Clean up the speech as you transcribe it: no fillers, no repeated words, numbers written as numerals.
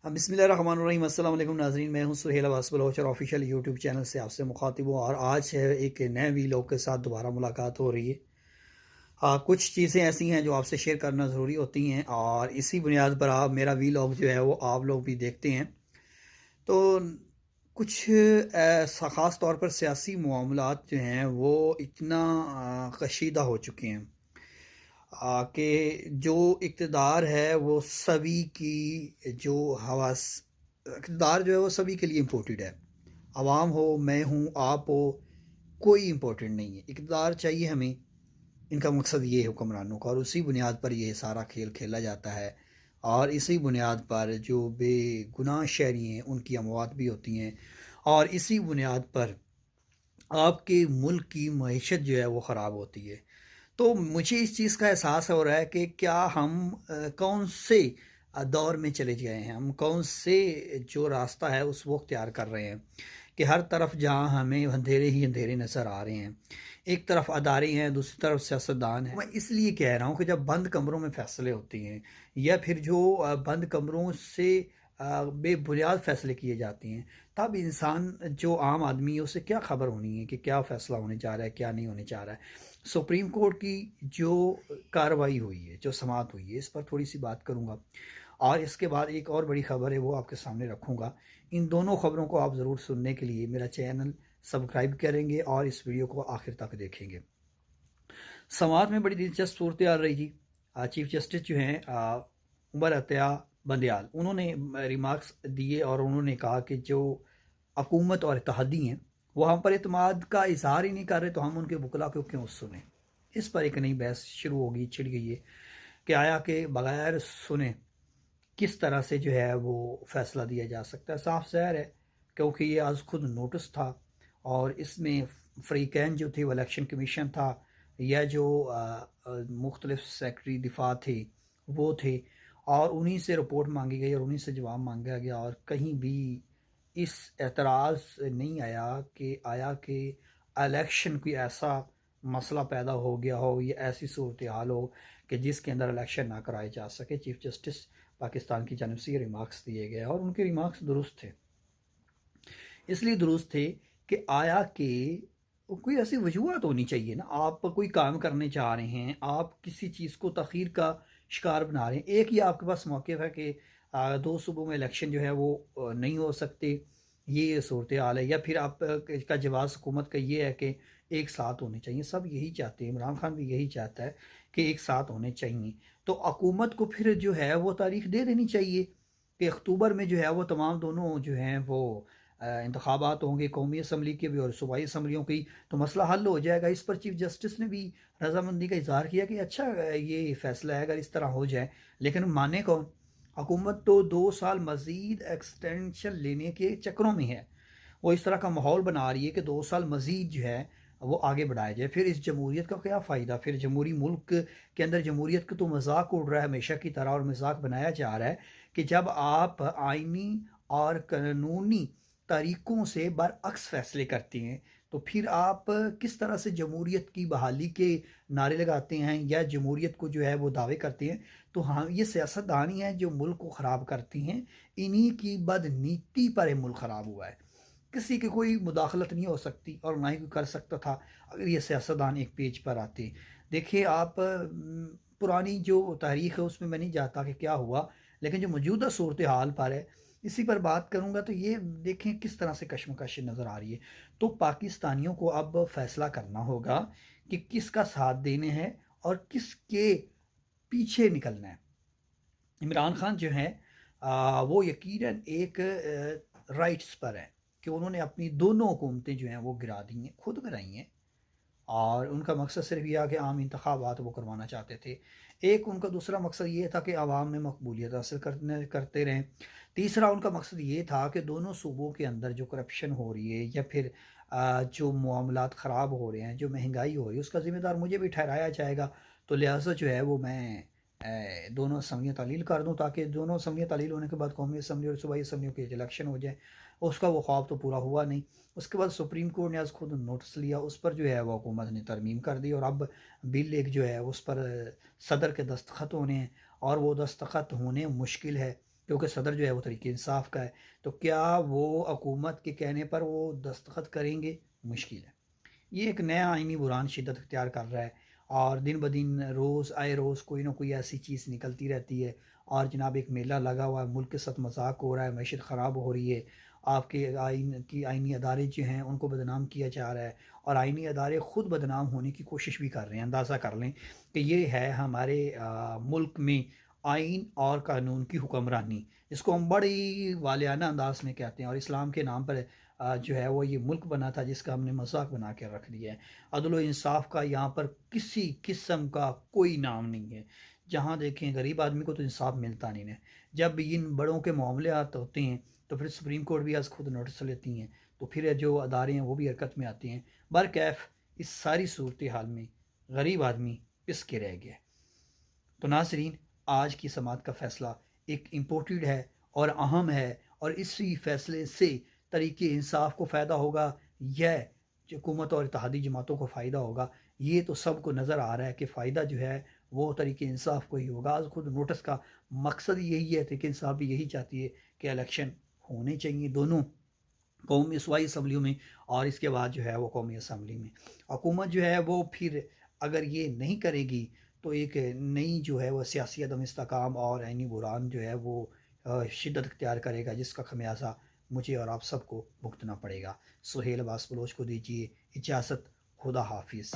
बिस्मिल्लाहिर्रहमानिर्रहीम। अस्सलाम वालेकुम नाज़रीन, मैं हूं सुहेल अब्बास बलोच और ऑफिशियल यूट्यूब चैनल से आपसे मुखातिब हूँ और आज है एक नए वीलॉग के साथ दोबारा मुलाकात हो रही है। कुछ चीज़ें ऐसी हैं जो आपसे शेयर करना ज़रूरी होती हैं और इसी बुनियाद पर आप मेरा वीलॉग जो है वो आप लोग भी देखते हैं। तो कुछ ख़ास तौर पर सियासी मामलात जो हैं वो इतना कशीदा हो चुके हैं कि जो इक़्तिदार है वो सभी की जो हवास इक़्तिदार जो है वो सभी के लिए इम्पोर्टेड है। आवाम हो, मैं हूँ, आप हो, कोई इम्पोर्टेंट नहीं है। इक़्तिदार चाहिए हमें, इनका मकसद ये है हुक्मरानों का, और उसी बुनियाद पर ये सारा खेल खेला जाता है और इसी बुनियाद पर जो बेगुनाह शहरी हैं उनकी अमवात भी होती हैं और इसी बुनियाद पर आपके मुल्क की मईशत जो है वो ख़राब होती है। तो मुझे इस चीज़ का एहसास हो रहा है कि क्या हम कौन से दौर में चले गए हैं, हम कौन से जो रास्ता है उस वो अख्तियार कर रहे हैं कि हर तरफ जहाँ हमें अंधेरे ही अंधेरे नज़र आ रहे हैं। एक तरफ अदारे हैं, दूसरी तरफ सियासतदान हैं। मैं इसलिए कह रहा हूँ कि जब बंद कमरों में फ़ैसले होते हैं या फिर जो बंद कमरों से बेबुनियाद फ़ैसले किए जाते हैं, तब इंसान जो आम आदमी है उसे क्या ख़बर होनी है कि क्या फ़ैसला होने जा रहा है, क्या नहीं होने जा रहा है। सुप्रीम कोर्ट की जो कार्रवाई हुई है, जो समाअत हुई है, इस पर थोड़ी-सी बात करूँगा और इसके बाद एक और बड़ी ख़बर है वो आपके सामने रखूँगा। इन दोनों ख़बरों को आप ज़रूर सुनने के लिए मेरा चैनल सब्सक्राइब करेंगे और इस वीडियो को आखिर तक देखेंगे। समाज में बड़ी दिलचस्प सूरत आ रही थी। चीफ जस्टिस जो हैं उमर अतिया बंदयाल, उन्होंने रिमार्क्स दिए और उन्होंने कहा कि जो हुकूमत और इत्तेहादी हैं वो हम पर इत्मीद का इजहार ही नहीं कर रहे, तो हम उनके वकला को क्यों सुने। इस पर एक नई बहस शुरू होगी, छिड़ गई है कि आया कि बगैर सुने किस तरह से जो है वो फैसला दिया जा सकता है। साफ ज़ाहिर है क्योंकि ये आज खुद नोटिस था और इसमें फ़रीक़ैन जो थे वो इलेक्शन कमीशन था या जो मुख्तलिफ सेक्रेटरी दिफा थे वो थे और उन्हीं से रिपोर्ट मांगी गई और उन्हीं से जवाब मांगा गया और कहीं भी इस एतराज़ नहीं आया कि इलेक्शन कोई ऐसा मसला पैदा हो गया हो या ऐसी सूरत हाल हो कि जिसके अंदर इलेक्शन ना कराए जा सके। चीफ जस्टिस पाकिस्तान की जानब से ये रिमार्क्स दिए गए और उनके रिमार्क्स दुरुस्त थे। इसलिए दुरुस्त थे कि आया कि कोई ऐसी वजूहत होनी चाहिए ना, आप कोई काम करने चाह रहे हैं, आप किसी चीज़ को तख़ीर का शिकार बना रहे हैं। एक ही आपके पास मौक़िफ़ है कि 2 सूबों में इलेक्शन जो है वो नहीं हो सकते, ये सूरत हाल है, या फिर आप का जवाब हुकूमत का ये है कि एक साथ होने चाहिए। सब यही चाहते हैं, इमरान खान भी यही चाहता है कि एक साथ होने चाहिए। तो हुकूमत को फिर जो है वो तारीख दे देनी चाहिए कि अक्टूबर में जो है वो तमाम दोनों जो हैं वो इंतखाबात होंगे, कौमी असम्बली के भी और सूबाई असम्बलियों की, तो मसला हल हो जाएगा। इस पर चीफ जस्टिस ने भी रजामंदी का इजहार किया कि अच्छा ये फ़ैसला है अगर इस तरह हो जाए, लेकिन माने कौन। हुकूमत तो 2 साल मज़ीद एक्सटेंशन लेने के चक्करों में है, वो इस तरह का माहौल बना रही है कि 2 साल मज़ीद जो है वो आगे बढ़ाया जाए। फिर इस जमहूरियत का क्या फ़ायदा, फिर जमहूरी मुल्क के अंदर जमहूरियत का तो मजाक उड़ रहा है हमेशा की तरह और मजाक बनाया जा रहा है कि जब आप आइनी और कानूनी तरीक़ों से बरअक्स फ़ैसले करते हैं तो फिर आप किस तरह से जमहूरियत की बहाली के नारे लगाते हैं या जमहूरियत को जो है वो दावे करते हैं। तो हाँ, ये सियासतदान ही हैं जो मुल्क को ख़राब करती हैं, इन्हीं की बदनीति पर ये मुल्क ख़राब हुआ है। किसी की कोई मुदाखलत नहीं हो सकती और ना ही कोई कर सकता था अगर ये सियासतदान एक पेज पर आते। देखिए आप पुरानी जो तारीख़ है उसमें मैं नहीं जाता कि क्या हुआ, लेकिन जो मौजूदा सूरत हाल पर है इसी पर बात करूँगा। तो ये देखें किस तरह से कशमकश नज़र आ रही है। तो पाकिस्तानियों को अब फ़ैसला करना होगा कि किसका साथ देने हैं और किसके पीछे निकलना है। इमरान खान जो हैं वो यकीनन एक राइट्स पर हैं कि उन्होंने अपनी दोनों हुकूमतें जो हैं वो गिरा दी हैं, खुद गिराई हैं और उनका मकसद सिर्फ यह कि आम इंतखाबात वो करवाना चाहते थे। एक उनका दूसरा मकसद ये था कि आवाम में मकबूलियत हासिल करते रहें। तीसरा उनका मकसद ये था कि दोनों सूबों के अंदर जो करप्शन हो रही है या फिर जो मामलात ख़राब हो रहे हैं, जो महंगाई हो रही है, उसका ज़िम्मेदार मुझे भी ठहराया जाएगा। तो लिहाजा जो है वो मैं दोनों असम्बलियाँ तालील कर दूँ ताकि दोनों असम्बलियाँ तालील होने के बाद कौमी असम्बली और सूबाई असम्बलियों के इलेक्शन हो जाए। उसका वो ख्वाब तो पूरा हुआ नहीं। उसके बाद सुप्रीम कोर्ट ने आज खुद नोटिस लिया, उस पर जो है वो हुकूमत ने तरमीम कर दी और अब बिल एक जो है उस पर सदर के दस्तखत होने हैं और वो दस्तखत होने मुश्किल है क्योंकि सदर जो है वो तरीके इंसाफ का है, तो क्या वो हुकूमत के कहने पर वो दस्तखत करेंगे? मुश्किल है। ये एक नया आइनी बुरान शिद्दत इख्तियार कर रहा है और दिन ब दिन रोज़ आए रोज़ कोई ना कोई ऐसी चीज़ निकलती रहती है। और जनाब एक मेला लगा हुआ है, मुल्क के साथ मजाक हो रहा है, मैशत ख़राब हो रही है, आपके आइनी अदारे जो हैं उनको बदनाम किया जा रहा है और आइनी अदारे ख़ुद बदनाम होने की कोशिश भी कर रहे हैं। अंदाज़ा कर लें कि ये है हमारे मुल्क में आइन और कानून की हुक्मरानी, जिसको हम बड़ी वालियाना अंदाज में कहते हैं। और इस्लाम के नाम पर जो है वो ये मुल्क बना था जिसका हमने मजाक बना के रख दिया है। अदल व इंसाफ का यहाँ पर किसी किस्म का कोई नाम नहीं है। जहाँ देखें गरीब आदमी को तो इंसाफ मिलता नहीं है। जब इन बड़ों के मामलात होते हैं तो फिर सुप्रीम कोर्ट भी आज खुद नोटिस लेती हैं, तो फिर जो अदारे हैं वो भी हरकत में आती हैं। बरकैफ इस सारी सूरत हाल में गरीब आदमी पिस के रह गया। तो नाजरीन, आज की समात का फ़ैसला एक इम्पोर्टेड है और अहम है, और इसी फ़ैसले से तरीके इंसाफ को फ़ायदा होगा या हुकूमत और इत्तेहादी जमातों को फ़ायदा होगा, ये तो सबको नज़र आ रहा है कि फ़ायदा जो है वो तरीके इंसाफ को ही होगा। आज खुद नोटिस का मकसद यही है, तरीके इंसाफ भी यही चाहती है कि इलेक्शन होने चाहिए दोनों कौमी सूबाई असम्बलियों में, और इसके बाद जो है वो कौमी असम्बली में। हुकूमत जो है वो फिर अगर ये नहीं करेगी तो एक नई जो है वो सियासी अदम इस्तेकाम और आइनी बुरान जो है वो शिद्दत इख्तियार करेगा, जिसका खमियाजा मुझे और आप सबको भुगतना पड़ेगा। सुहेल अब्बास बलोच को दीजिए इजाज़त। खुदा हाफिज़।